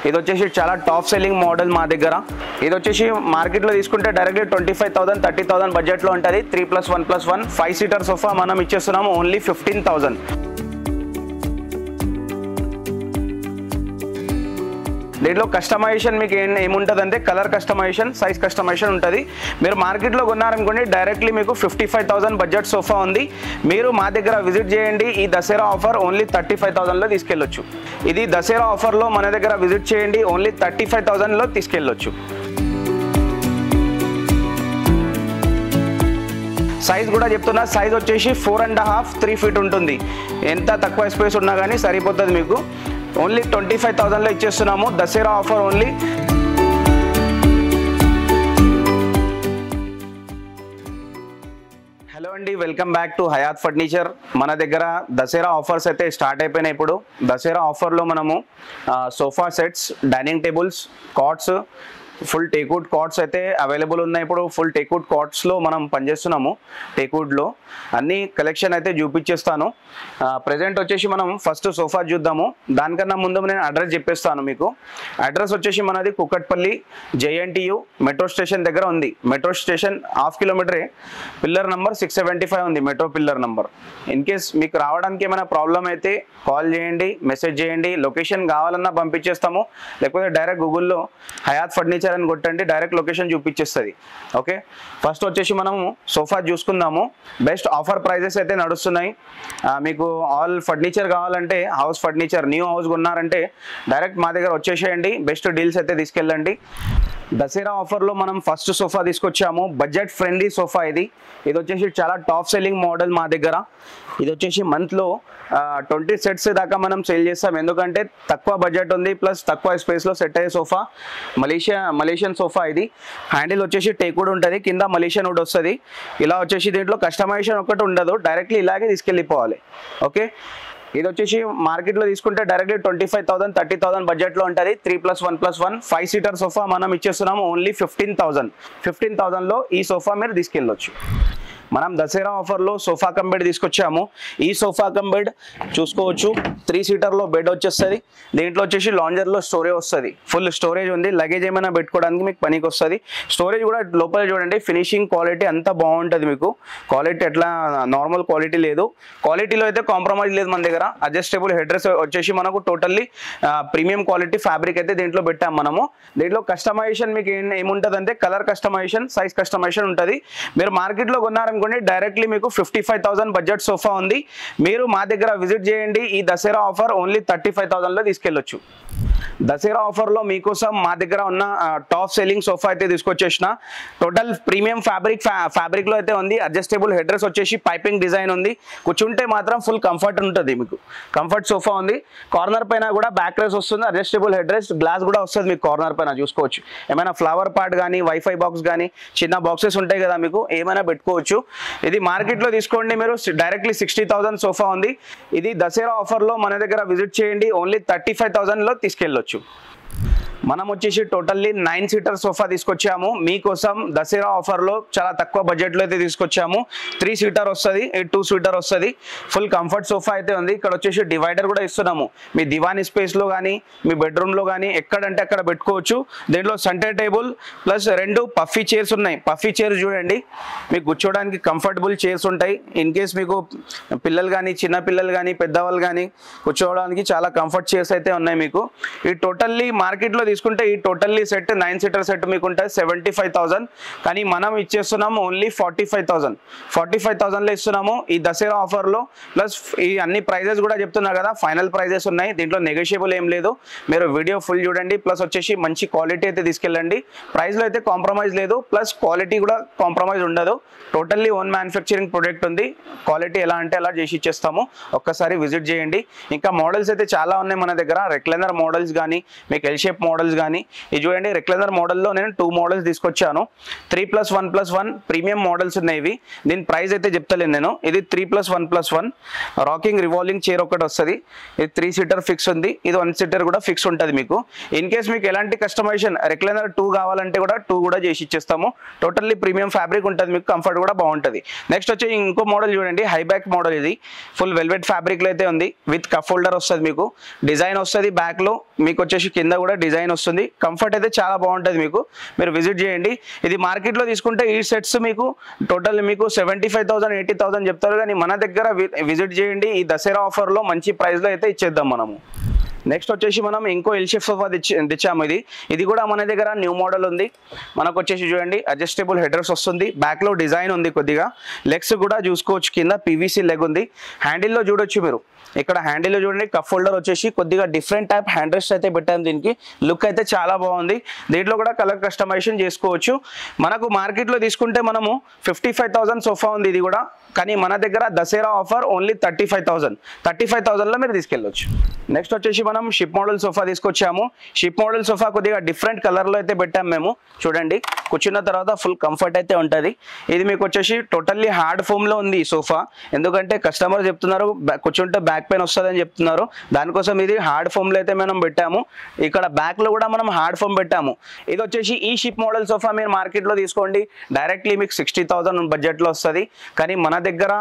ఇది వచ్చేసి చాలా టాప్ సెల్లింగ్ మోడల్ మా దగ్గర. ఇది వచ్చేసి మార్కెట్లో తీసుకుంటే డైరెక్ట్లీ 25,000 30,000 బడ్జెట్లో ఉంటుంది. 3+1+1 5 సీటర్ సోఫా మనం ఇచ్చేస్తున్నాము ఓన్లీ 15,000. దీంట్లో కస్టమైజేషన్ మీకు ఏముంటుందంటే కలర్ కస్టమైజేషన్, సైజ్ కస్టమైజేషన్ ఉంటుంది. మీరు మార్కెట్లో కొన్నారనుకోండి డైరెక్ట్లీ మీకు 55,000 బడ్జెట్ సోఫా ఉంది. మీరు మా దగ్గర విజిట్ చేయండి. ఈ దసరా ఆఫర్ ఓన్లీ 35,000లో తీసుకెళ్ళొచ్చు. ఇది దసరా ఆఫర్లో మన దగ్గర విజిట్ చేయండి, ఓన్లీ 35,000లో తీసుకెళ్ళొచ్చు. సైజ్ కూడా చెప్తున్నా, సైజ్ వచ్చేసి 4.5 3 ఫీట్ ఉంటుంది. ఎంత తక్కువ స్పేస్ ఉన్నా కానీ సరిపోతుంది మీకు. ఓన్లీ 25,000లో ఇచ్చేస్తున్నాము దసరా ఆఫర్ ఓన్లీ. హలో అండి, welcome back to Hayat furniture. మన దగ్గర దసరా ఆఫర్స్ అయితే స్టార్ట్ అయిపోయినాయి. ఇప్పుడు దసరా ఆఫర్లో మనము sofa sets, dining tables, cots, full teakwood cots అయితే అవైలబుల్ ఉన్నాయి. ఇప్పుడు ఫుల్ టేక్వుడ్ కాట్స్లో మనం పనిచేస్తున్నాము. టేక్వుడ్లో అన్ని కలెక్షన్ అయితే చూపించేస్తాను. ప్రజెంట్ వచ్చేసి మనం ఫస్ట్ సోఫా చూద్దాము. దానికన్నా ముందు నేను అడ్రస్ చెప్పేస్తాను మీకు. అడ్రస్ వచ్చేసి మనది కుకట్పల్లి JNTU మెట్రో స్టేషన్ దగ్గర ఉంది. Metro station 1/2 కిలోమీటరే. పిల్లర్ నెంబర్ 675 ఉంది, metro pillar number. In case మీకు రావడానికి ఏమైనా ప్రాబ్లం అయితే కాల్ చేయండి, మెసేజ్ చేయండి. లొకేషన్ కావాలన్నా పంపించేస్తాము, లేకపోతే డైరెక్ట్ గూగుల్లో హయాత్ ఫర్నిచర్ అని కొట్టండి, డైరెక్ట్ లొకేషన్ చూపించేస్తుంది. ఓకే, ఫస్ట్ వచ్చేసి మనము సోఫా చూసుకుందాము. బెస్ట్ ఆఫర్ ప్రైజెస్ అయితే నడుస్తున్నాయి. మీకు ఆల్ ఫర్నిచర్ కావాలంటే, హౌస్ ఫర్నిచర్ న్యూ హౌస్ కొన్నారంటే డైరెక్ట్ మా దగ్గర వచ్చేసేయండి. బెస్ట్ డీల్స్ అయితే తీసుకెళ్ళండి. దసరా ఆఫర్లో మనం ఫస్ట్ సోఫా తీసుకొచ్చాము. బడ్జెట్ ఫ్రెండ్లీ సోఫా ఇది. ఇది వచ్చేసి చాలా టాప్ సెల్లింగ్ మోడల్ మా దగ్గర. ఇది వచ్చేసి మంత్లో 20 సెట్స్ దాకా మనం సేల్ చేస్తాం. ఎందుకంటే తక్కువ బడ్జెట్ ఉంది, ప్లస్ తక్కువ స్పేస్లో సెట్ అయ్యే సోఫా. మలేషియన్ సోఫా ఇది. హ్యాండిల్ వచ్చేసి టేక్వుడ్ ఉంటుంది, కింద మలేషియన్ వుడ్ వస్తుంది. ఇలా వచ్చేసి దీంట్లో కస్టమైజేషన్ ఒకటి ఉండదు, డైరెక్ట్లీ ఇలాగే తీసుకెళ్ళిపోవాలి. ఓకే, ఇది వచ్చేసి మార్కెట్లో తీసుకుంటే డైరెక్ట్లీ 25,000 30,000 బడ్జెట్లో ఉంటుంది. 3+1+1 5 సీటర్ సోఫా మనం ఇచ్చేస్తున్నాము ఓన్లీ 15,000లో ఈ సోఫా మీరు తీసుకెళ్ళొచ్చు. మనం దసరా ఆఫర్లో సోఫా కమ్ బెడ్ తీసుకొచ్చాము. ఈ సోఫా కమ్ బెడ్ చూసుకోవచ్చు. 3 సీటర్లో బెడ్ వచ్చేస్తుంది. దీంట్లో వచ్చేసి లాంజర్లో స్టోరేజ్ వస్తుంది. ఫుల్ స్టోరేజ్ ఉంది, లగేజ్ ఏమైనా పెట్టుకోవడానికి మీకు పనికి వస్తుంది. స్టోరేజ్ కూడా లోపల చూడండి, ఫినిషింగ్ క్వాలిటీ అంతా బాగుంటుంది. మీకు క్వాలిటీ ఎట్లా నార్మల్ క్వాలిటీ లేదు, క్వాలిటీలో అయితే కాంప్రమైజ్ లేదు మన దగ్గర. అడ్జస్టబుల్ హెడ్ రెస్ట్ వచ్చేసి మనకు టోటల్లీ ప్రీమియం క్వాలిటీ ఫ్యాబ్రిక్ అయితే దీంట్లో పెట్టాము మనము. దీంట్లో కస్టమైజేషన్ మీకు ఏముంటుందంటే కలర్ కస్టమైజేషన్, సైజ్ కస్టమైజేషన్ ఉంటుంది. మీరు మార్కెట్లో కొన్నారనుకోండి డైరెక్ట్లీ మీకు 55,000 బడ్జెట్ సోఫా ఉంది. మీరు మా దగ్గర విజిట్ చేయండి. ఈ దసరా ఆఫర్ ఓన్లీ 35,000లో తీసుకెళ్ళొచ్చు. దసరా ఆఫర్లో మీకోసం మా దగ్గర ఉన్న టాప్ సెల్లింగ్ సోఫా అయితే తీసుకొచ్చేసిన. టోటల్ ప్రీమియం ఫ్యాబ్రిక్లో అయితే ఉంది. అడ్జస్టబుల్ హెడ్ రెస్ట్ వచ్చేసి పైపింగ్ డిజైన్ ఉంది. కూర్చుంటే మాత్రం ఫుల్ కంఫర్ట్ ఉంటుంది. మీకు కంఫర్ట్ సోఫా ఉంది. కార్నర్ పైన కూడా బ్యాక్ రెస్ట్ వస్తుంది, అడ్జస్టబుల్ హెడ్ రెస్ట్, గ్లాస్ కూడా వస్తుంది మీకు కార్నర్ పైన. చూసుకోవచ్చు, ఏమైనా ఫ్లవర్ పాట్ కానీ, వైఫై బాక్స్ కానీ, చిన్న బాక్సెస్ ఉంటాయి కదా మీకు, ఏమైనా పెట్టుకోవచ్చు. ఇది మార్కెట్లో తీసుకోండి మీరు డైరెక్ట్లీ 60,000 సోఫా ఉంది. ఇది దసరా ఆఫర్లో మన దగ్గర విజిట్ చేయండి, ఓన్లీ 35,000లో తీసుకెళ్ళొచ్చు. మనం వచ్చేసి టోటల్లీ 9 సీటర్ సోఫా తీసుకొచ్చాము మీకోసం. దసరా ఆఫర్లో చాలా తక్కువ బడ్జెట్లో అయితే తీసుకొచ్చాము. 3 సీటర్ వస్తుంది, 2 సీటర్ వస్తుంది. ఫుల్ కంఫర్ట్ సోఫా అయితే ఉంది. ఇక్కడ వచ్చేసి డివైడర్ కూడా ఇస్తున్నాము. మీ దివానీ స్పేస్లో కానీ, మీ బెడ్రూమ్లో కానీ ఎక్కడంటే అక్కడ పెట్టుకోవచ్చు. దీంట్లో centre table plus 2 puffy chairs ఉన్నాయి. పఫీ చైర్స్ చూడండి, మీకు కూర్చోడానికి కంఫర్టబుల్ చైర్స్ ఉంటాయి. ఇన్ కేస్ మీకు పిల్లలు కానీ, చిన్న పిల్లలు కానీ, పెద్దవాళ్ళు కానీ కూర్చోవడానికి చాలా కంఫర్ట్ చైర్స్ అయితే ఉన్నాయి మీకు. ఈ టోటల్లీ మార్కెట్లో తీసుకుంటే ఈ టోటల్లీ సెట్ 9 సీటర్ సెట్ మీకు ఉంటుంది 75,000. కానీ మనం ఇచ్చేస్తున్నాము ఓన్లీ 45,000లో ఇస్తున్నాము ఈ దసరా ఆఫర్లో. ప్లస్ ఈ అన్ని ప్రైజెస్ కూడా చెప్తున్నా కదా, ఫైనల్ ప్రైజెస్ ఉన్నాయి. దీంట్లో నెగోషియబుల్ ఏం లేదు. మీరు వీడియో ఫుల్ చూడండి. ప్లస్ వచ్చేసి మంచి క్వాలిటీ అయితే తీసుకెళ్ళండి. ప్రైస్లో అయితే కాంప్రమైజ్ లేదు, ప్లస్ క్వాలిటీ కూడా కాంప్రమైజ్ ఉండదు. టోటల్లీ ఓన్ మ్యానుఫ్యాక్చరింగ్ ప్రొడక్ట్ ఉంది. క్వాలిటీ ఎలా అంటే అలా చేసి ఇచ్చేస్తాము. ఒక్కసారి విజిట్ చేయండి. ఇంకా మోడల్స్ అయితే చాలా ఉన్నాయి మన దగ్గర. రెక్లైనర్ మోడల్స్ కానీ, మీకు ఎల్ షేప్ మోడల్ మోడల్స్ కానీ ఇది చూడండి రెక్లైనర్ మోడల్లో నేను 2 మోడల్స్ తీసుకొచ్చాను 3+1+1 ప్రీమియం మోడల్స్ ఉన్నాయి ఇవి దీని ప్రైస్ అయితే చెప్తలేను నేను ఇది 3+1+1 రాకింగ్ రివాల్వింగ్ చైర్ ఒకటి వస్తుంది ఇది 3 సీటర్ ఫిక్స్ ఉంది ఇది 1 సీటర్ కూడా ఫిక్స్ ఉంటుంది మీకు ఇన్ కేస్ మీకు ఎలాంటి కస్టమైజేషన్ రెక్లైనర్ 2 కావాలంటే కూడా 2 కూడా చేసి ఇచ్చేస్తాము టోటల్లీ ప్రీమియం ఫ్యాబ్రిక్ ఉంటుంది మీకు కంఫర్ట్ కూడా బాగుంటుంది నెక్స్ట్ వచ్చి ఇంకో మోడల్ చూడండి హై బ్యాక్ మోడల్ ఇది ఫుల్ వెల్వెట్ ఫ్యాబ్రిక్ లో అయితే ఉంది విత్ కప్ హోల్డర్ వస్తుంది మీకు డిజైన్ వస్తుంది బ్యాక్ లో మీకు వచ్చేసి కింద కూడా డిజైన్ వస్తుంది కంఫర్ట్ అయితే చాలా బాగుంటుంది మీకు మీరు విజిట్ చేయండి ఇది మార్కెట్ లో తీసుకుంటే ఈ సెట్స్ మీకు టోటల్ మీకు 75,000 80,000 చెప్తారు కానీ మన దగ్గర విజిట్ చేయండి ఈ దసరా ఆఫర్ లో మంచి ప్రైస్ లో అయితే ఇచ్చేద్దాం మనము నెక్స్ట్ వచ్చేసి మనం ఇంకో ఎల్ షేప్ సోఫా తెచ్చాము ఇది కూడా మన దగ్గర న్యూ మోడల్ ఉంది మనకు వచ్చేసి చూడండి అడ్జస్టబుల్ హెడర్స్ వస్తుంది బ్యాక్ లో డిజైన్ ఉంది కొద్దిగా లెగ్స్ కూడా చూసుకోవచ్చు కింద పీవీసీ లెగ్ ఉంది హ్యాండిల్ లో చూడొచ్చు మీరు ఇక్కడ హ్యాండిల్ చూడండి కప్ హోల్డర్ వచ్చేసి కొద్దిగా డిఫరెంట్ టైప్ హ్యాండ్ రెస్ట్ అయితే పెట్టాము దీనికి లుక్ అయితే చాలా బాగుంది దీంట్లో కూడా కలర్ కస్టమైజేషన్ చేసుకోవచ్చు మనకు మార్కెట్లో తీసుకుంటే మనము 55,000 సోఫా ఉంది ఇది కూడా కానీ మన దగ్గర దసరా ఆఫర్ ఓన్లీ 35,000 లో మీరు తీసుకెళ్ళొచ్చు నెక్స్ట్ వచ్చేసి మనం షిప్ మోడల్ సోఫా తీసుకొచ్చాము షిప్ మోడల్ సోఫా కొద్దిగా డిఫరెంట్ కలర్ లో అయితే పెట్టాము మేము చూడండి కూర్చున్న తర్వాత ఫుల్ కంఫర్ట్ అయితే ఉంటుంది ఇది మీకు వచ్చేసి టోటల్లీ హార్డ్ ఫోమ్ లో ఉంది ఈ సోఫా ఎందుకంటే కస్టమర్ చెప్తున్నారు కూర్చుంటే బ్యాక్ పెయిన్ వస్తుందని చెప్తున్నారు దానికోసం ఇది హార్డ్ ఫోమ్ లో అయితే మనం పెట్టాము ఇక్కడ బ్యాక్ లో కూడా మనం హార్డ్ ఫోమ్ పెట్టాము ఇది వచ్చేసి ఈ షిప్ మోడల్ సోఫా మీరు మార్కెట్ లో తీసుకోండి డైరెక్ట్లీ మీకు 60,000 బడ్జెట్ లో వస్తుంది కానీ మన దగ్గర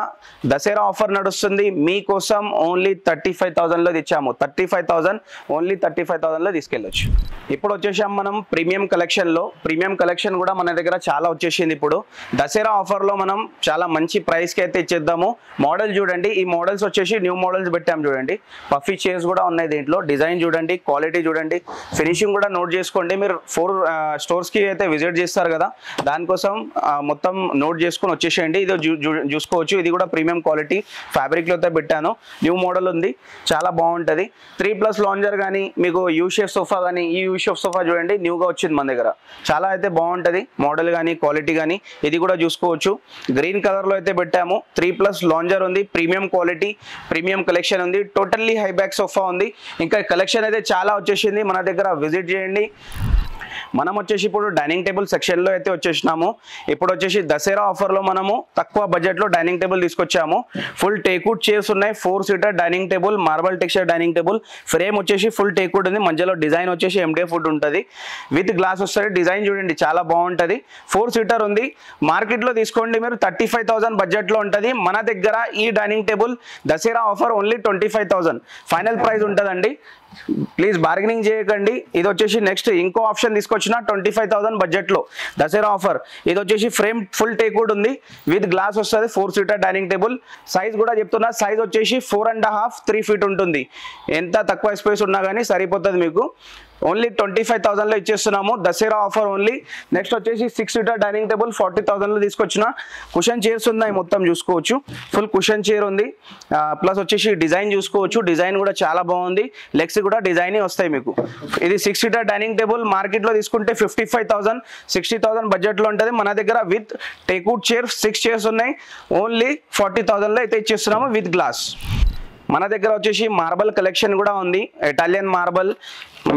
దసరా ఆఫర్ నడుస్తుంది మీకోసం ఓన్లీ 35,000 లో తెచ్చాము 35,000 ఓన్లీ 35,000 లో తీసుకెళ్ళొచ్చు ఇప్పుడు వచ్చేసాం మనం ప్రీమియం కలెక్షన్ లో ప్రీమియం కలెక్షన్ కూడా మన దగ్గర చాలా వచ్చేసింది ఇప్పుడు దసరా ఆఫర్ లో మనం చాలా మంచి ప్రైస్ కి అయితే ఇచ్చేద్దాము మోడల్ చూడండి ఈ మోడల్స్ వచ్చేసి న్యూ మోడల్స్ పెట్టాం చూడండి పఫీ చైర్స్ కూడా ఉన్నాయి దీంట్లో డిజైన్ చూడండి క్వాలిటీ చూడండి ఫినిషింగ్ కూడా నోట్ చేసుకోండి మీరు 4 స్టోర్స్ కి అయితే విజిట్ చేస్తారు కదా దానికోసం మొత్తం నోట్ చేసుకొని వచ్చేసేయండి ఇది చూసుకోవచ్చు ఇది కూడా ప్రీమియం క్వాలిటీ ఫ్యాబ్రిక్ లో అయితే పెట్టాను న్యూ మోడల్ ఉంది చాలా బాగుంటది 3+ లాంజర్ కానీ మీకు యూ షేప్ సోఫా కానీ ఈ యూ షేప్ సోఫా చూడండి న్యూగా వచ్చింది మన దగ్గర చాలా అయితే బాగుంటది మోడల్ కానీ క్వాలిటీ కానీ ఇది కూడా చూసుకోవచ్చు గ్రీన్ కలర్ లో అయితే పెట్టాము 3+ లాంజర్ ఉంది ప్రీమియం క్వాలిటీ ప్రీమియం కలెక్షన్ ఉంది టోటల్లీ హై బ్యాక్ సోఫా ఉంది ఇంకా కలెక్షన్ అయితే చాలా వచ్చేసింది మన దగ్గర విజిట్ చేయండి మనం వచ్చేసి ఇప్పుడు డైనింగ్ టేబుల్ సెక్షన్ లో అయితే వచ్చేసినాము ఇప్పుడు వచ్చేసి దసరా ఆఫర్ లో మనము తక్కువ బడ్జెట్ లో డైనింగ్ టేబుల్ తీసుకొచ్చాము ఫుల్ టేక్వుడ్ చైర్స్ ఉన్నాయి 4 seater dining table marble texture dining table frame వచ్చేసి ఫుల్ టేక్వుడ్ ఉంది మధ్యలో డిజైన్ వచ్చేసి MDF వుడ్ ఉంటుంది విత్ గ్లాస్ వస్తుంది డిజైన్ చూడండి చాలా బాగుంటది 4 సీటర్ ఉంది మార్కెట్ లో తీసుకోండి మీరు 35,000 బడ్జెట్ లో ఉంటది మన దగ్గర ఈ dining table Dasara offer only 25,000 final price ఉంటదండి ప్లీజ్ బార్గెనింగ్ చేయకండి ఇది వచ్చేసి నెక్స్ట్ ఇంకో ఆప్షన్ తీసుకొచ్చిన 25,000 బడ్జెట్ లో దసరా ఆఫర్ ఇది వచ్చేసి ఫ్రేమ్ ఫుల్ టేక్వుడ్ ఉంది విత్ గ్లాస్ వస్తుంది 4 సీటర్ డైనింగ్ టేబుల్ సైజ్ కూడా చెప్తున్నా సైజ్ వచ్చేసి 4.5 3 ఫీట్ ఉంటుంది ఎంత తక్కువ స్పేస్ ఉన్నా కానీ సరిపోతుంది మీకు ఓన్లీ 25,000 లో ఇచ్చేస్తున్నాము దసరా ఆఫర్ ఓన్లీ నెక్స్ట్ వచ్చేసి 6 సీటర్ డైనింగ్ టేబుల్ 40,000 లో తీసుకొచ్చిన కుషన్ చైర్స్ ఉన్నాయి మొత్తం చూసుకోవచ్చు ఫుల్ కుషన్ చైర్ ఉంది ప్లస్ వచ్చేసి డిజైన్ చూసుకోవచ్చు డిజైన్ కూడా చాలా బాగుంది లెగ్స్ కూడా డిజైన్ వస్తాయి మీకు ఇది 6 సీటర్ డైనింగ్ టేబుల్ మార్కెట్ లో తీసుకుంటే 55,000 60,000 బడ్జెట్ లో ఉంటుంది మన దగ్గర విత్ టేక్వుడ్ చైర్ 6 చైర్స్ ఉన్నాయి ఓన్లీ 40,000 లో అయితే ఇచ్చేస్తున్నాము విత్ గ్లాస్ మన దగ్గర వచ్చేసి మార్బల్ కలెక్షన్ కూడా ఉంది ఇటాలియన్ మార్బల్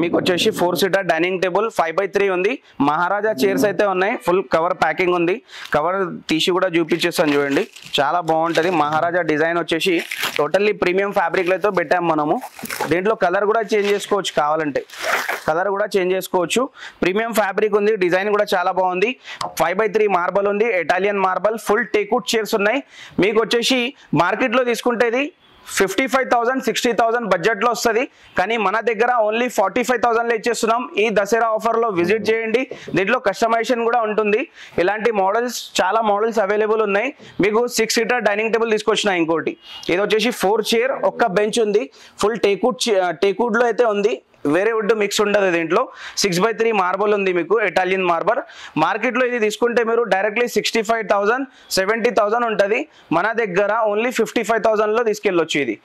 మీకు వచ్చేసి 4 సీటర్ డైనింగ్ టేబుల్ 5x3 ఉంది మహారాజా చైర్స్ అయితే ఉన్నాయి ఫుల్ కవర్ ప్యాకింగ్ ఉంది కవర్ తీసి కూడా చూపించేస్తాను చూడండి చాలా బాగుంటుంది మహారాజా డిజైన్ వచ్చేసి టోటల్లీ ప్రీమియం ఫ్యాబ్రిక్ లతో పెట్టాము మనము దీంట్లో కలర్ కూడా చేంజ్ చేసుకోవచ్చు కావాలంటే కలర్ కూడా చేంజ్ చేసుకోవచ్చు ప్రీమియం ఫ్యాబ్రిక్ ఉంది డిజైన్ కూడా చాలా బాగుంది 5x3 మార్బల్ ఉంది Italian marble full teakwood chairs ఉన్నాయి మీకు వచ్చేసి మార్కెట్ లో తీసుకుంటే ఇది 55,000 60,000 బడ్జెట్ లో వస్తుంది కానీ మన దగ్గర ఓన్లీ 45,000 లో ఇచ్చేస్తున్నాం ఈ దసరా ఆఫర్ లో విజిట్ చేయండి దీంట్లో కస్టమైజేషన్ కూడా ఉంటుంది ఇలాంటి మోడల్స్ చాలా మోడల్స్ అవైలబుల్ ఉన్నాయి మీకు 6 సీటర్ డైనింగ్ టేబుల్ తీసుకొచ్చిన ఇంకోటి ఇది వచ్చేసి 4 చైర్ ఒక్క బెంచ్ ఉంది ఫుల్ టేక్వుడ్ లో అయితే ఉంది వేరే వుడ్ మిక్స్ ఉండదు దీంట్లో 6x3 మార్బల్ ఉంది మీకు ఇటాలియన్ మార్బల్ మార్కెట్ లో ఇది తీసుకుంటే మీరు డైరెక్ట్లీ 65,000 70,000 ఉంటుంది మన దగ్గర ఓన్లీ 55,000 లో తీసుకెళ్ళొచ్చు ఇది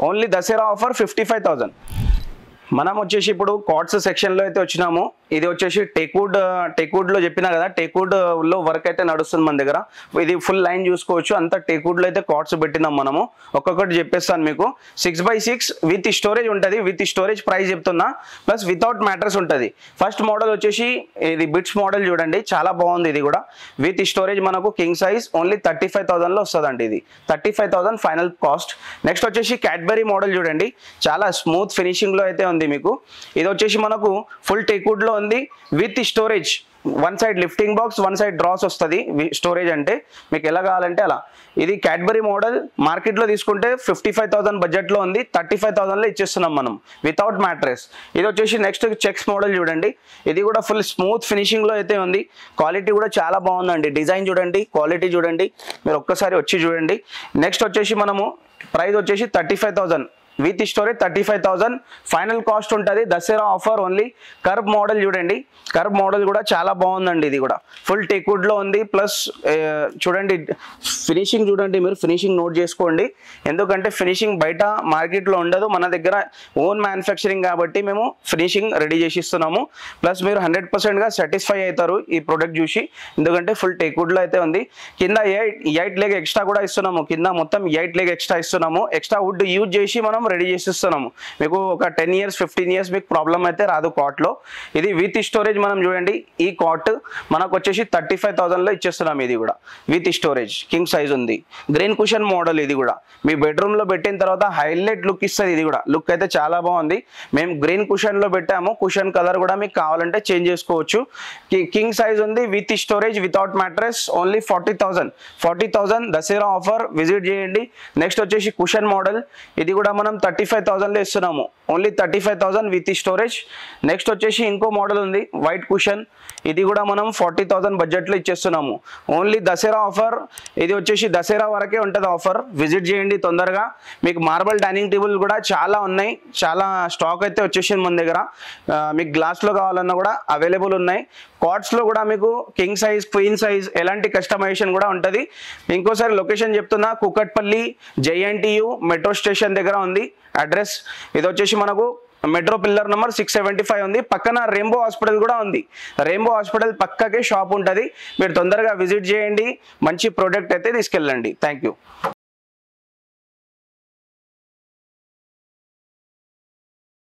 ఓన్లీ దసరా ఆఫర్ 55,000 మనం వచ్చేసి ఇప్పుడు కార్డ్స్ సెక్షన్లో అయితే వచ్చినాము. ఇది వచ్చేసి టేక్వుడ్లో చెప్పినా కదా, టేక్వుడ్లో వర్క్ అయితే నడుస్తుంది మన దగ్గర. ఇది ఫుల్ లైన్ చూసుకోవచ్చు, అంతా టేక్వుడ్లో అయితే కార్డ్స్ పెట్టినాం మనము. ఒక్కొక్కటి చెప్పేస్తాను మీకు. 6x6 విత్ స్టోరేజ్ ఉంటుంది. విత్ స్టోరేజ్ ప్రైస్ చెప్తున్నా, ప్లస్ వితౌట్ మ్యాట్రెస్ ఉంటుంది. ఫస్ట్ మోడల్ వచ్చేసి ఇది బిట్స్ మోడల్ చూడండి, చాలా బాగుంది. ఇది కూడా విత్ స్టోరేజ్ మనకు కింగ్ సైజ్ ఓన్లీ 35,000లో వస్తుందండి. ఇది 35,000 ఫైనల్ కాస్ట్. నెక్స్ట్ వచ్చేసి క్యాడ్బరీ మోడల్ చూడండి, చాలా స్మూత్ ఫినిషింగ్లో అయితే ఉంది మీకు. ఇది వచ్చేసి మనకు ఫుల్ టేక్వుడ్లో ఉంది with storage. One side lifting box, one side drawers వస్తుంది. స్టోరేజ్ అంటే మీకు ఎలా కావాలంటే అలా. ఇది క్యాడ్బరీ మోడల్. మార్కెట్లో తీసుకుంటే 55,000 బడ్జెట్లో ఉంది, 35,000లో ఇచ్చేస్తున్నాం మనం వితౌట్ మ్యాట్రెస్. ఇది వచ్చేసి నెక్స్ట్ చెక్స్ మోడల్ చూడండి, ఇది కూడా ఫుల్ స్మూత్ ఫినిషింగ్లో అయితే ఉంది. క్వాలిటీ కూడా చాలా బాగుందండి. డిజైన్ చూడండి, క్వాలిటీ చూడండి, మీరు ఒక్కసారి వచ్చి చూడండి. నెక్స్ట్ వచ్చేసి మనము ప్రైస్ వచ్చేసి 35,000 విత్ స్టోరేజ్ 35,000 ఫైనల్ కాస్ట్ ఉంటుంది. Dasara offer only. Curve model చూడండి, కర్వ్ మోడల్ కూడా చాలా బాగుందండి. ఇది కూడా ఫుల్ టేక్వుడ్లో ఉంది. ప్లస్ చూడండి ఫినిషింగ్ చూడండి, మీరు ఫినిషింగ్ నోట్ చేసుకోండి. ఎందుకంటే ఫినిషింగ్ బయట మార్కెట్లో ఉండదు, మన దగ్గర ఓన్ మ్యానుఫ్యాక్చరింగ్ కాబట్టి మేము ఫినిషింగ్ రెడీ చేసి ఇస్తున్నాము. ప్లస్ మీరు 100%గా సాటిస్ఫై అవుతారు ఈ ప్రోడక్ట్ చూసి, ఎందుకంటే ఫుల్ టేక్వుడ్లో అయితే ఉంది. కింద 8 లెగ్ ఎక్స్ట్రా కూడా ఇస్తున్నాము. కింద మొత్తం 8 లెగ్ ఎక్స్ట్రా ఇస్తున్నాము. ఎక్స్ట్రా వుడ్ యూజ్ చేసి మనం రెడీ చేసిస్తున్నాము. మీకు ఒక 10 years 15 years మీకు ప్రాబ్లం అయితే రాదు కాట్లో. ఇది విత్ స్టోరేజ్ మనం చూడండి, ఈ కాట్ మనకు వచ్చేసి 35,000లో ఇచ్చేస్తున్నాం. ఇది కూడా విత్ స్టోరేజ్ కింగ్ సైజ్ ఉంది. Green cushion model. ఇది కూడా మీ బెడ్రూమ్లో పెట్టిన తర్వాత హైలైట్ లుక్ ఇస్తుంది. ఇది కూడా లుక్ అయితే చాలా బాగుంది. మేము గ్రీన్ కుషన్లో పెట్టాము. కుషన్ కలర్ కూడా మీకు కావాలంటే చేంజ్ చేసుకోవచ్చు. కింగ్ సైజ్ ఉంది with storage without mattress only 40,000 Dasara offer. Visit చేయండి. నెక్స్ట్ వచ్చేసి కుషన్ మోడల్. ఇది కూడా మనం 35,000లో ఇస్తున్నాము. Only 35,000 with storage. నెక్స్ట్ వచ్చేసి ఇంకో మోడల్ ఉంది వైట్ కుషన్. ఇది కూడా మనం 40,000 బడ్జెట్లో ఇచ్చేస్తున్నాము. Only Dasara offer. ఇది వచ్చేసి దసరా వరకే ఉంటుంది ఆఫర్. విజిట్ చేయండి తొందరగా. మీకు మార్బల్ డైనింగ్ టేబుల్ కూడా చాలా ఉన్నాయి, చాలా స్టాక్ అయితే వచ్చేసింది మన దగ్గర. మీకు గ్లాస్లో కావాలన్నా కూడా అవైలబుల్ ఉన్నాయి. కార్డ్స్లో కూడా మీకు కింగ్ సైజ్, క్వీన్ సైజ్ ఎలాంటి కస్టమైజేషన్ కూడా ఉంటుంది. ఇంకోసారి లొకేషన్ చెప్తున్నా, కూకట్పల్లి JNTU మెట్రో స్టేషన్ దగ్గర ఉంది అడ్రస్. ఇది వచ్చేసి మనకు మెట్రో పిల్లర్ నెంబర్ 675 ఉంది. పక్కన రెయిన్బో హాస్పిటల్ కూడా ఉంది. రెయిన్బో హాస్పిటల్ పక్కకే షాప్ ఉంటుంది. మీరు తొందరగా విజిట్ చేయండి, మంచి ప్రోడక్ట్ అయితే తీసుకెళ్ళండి. Thank you.